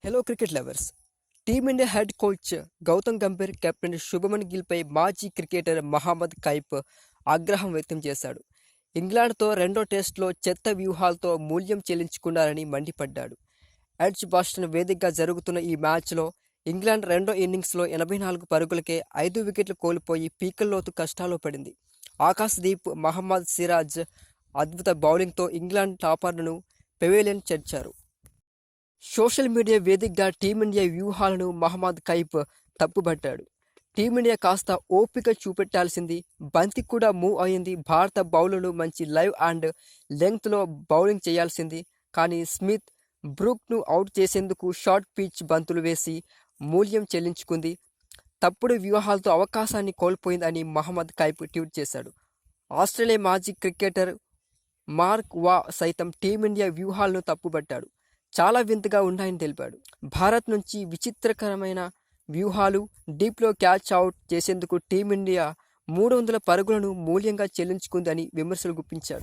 Hello cricket lovers. Team India head coach Gautam Gambhir captain Shubman గిల్పై మాజీ cricketer Mohammed Kaif ఆగ్రహం వ్యక్తం చేశాడు. ఇంగ్లాండ్తో రెండో టెస్టులో చెత్త వ్యూహాలతో మూల్యం చెల్లించుకున్నారని మండిపడ్డాడు. ఎడ్జ్ బాస్టన్ వేదికగా జరుగుతున్న ఈ మ్యాచ్లో ఇంగ్లాండ్ రెండో ఇన్నింగ్స్లో 84 పరుగులకే 5 వికెట్లు కోల్పోయి పీకల్లోతు కష్టాల్లో పడింది. ఆకాశ్దీప్, మహమ్మద్ సిరాజ్ అద్భుత బౌలింగ్తో ఇంగ్లాండ్ టాపర్లను పెవిలియన్ చేర్చారు. సోషల్ మీడియా వేదికగా టీమిండియా వ్యూహాలను మహమ్మద్ కైఫ్ తప్పుబట్టాడు. టీమిండియా కాస్త ఓపిక చూపెట్టాల్సింది, బంతి కూడా మూవ్ అయింది, భారత బౌలర్లు మంచి లైవ్ అండ్ లెంగ్త్లో బౌలింగ్ చేయాల్సింది, కానీ స్మిత్ బ్రూక్ను అవుట్ చేసేందుకు షార్ట్ పిచ్ బంతులు వేసి మూల్యం చెల్లించుకుంది, తప్పుడు వ్యూహాలతో అవకాశాన్ని కోల్పోయింది అని మహమ్మద్ కైఫ్ ట్వీట్ చేశాడు. ఆస్ట్రేలియా మాజీ క్రికెటర్ మార్క్ వా సైతం టీమిండియా వ్యూహాలను తప్పుబట్టాడు. చాలా వింతగా ఉన్నాయని తెలిపాడు. భారత్ నుంచి విచిత్రకరమైన వ్యూహాలు, డీప్లో క్యాచ్ అవుట్ చేసేందుకు టీమిండియా 300 పరుగులను మూల్యంగా చెల్లించుకుందని విమర్శలు గుప్పించాడు.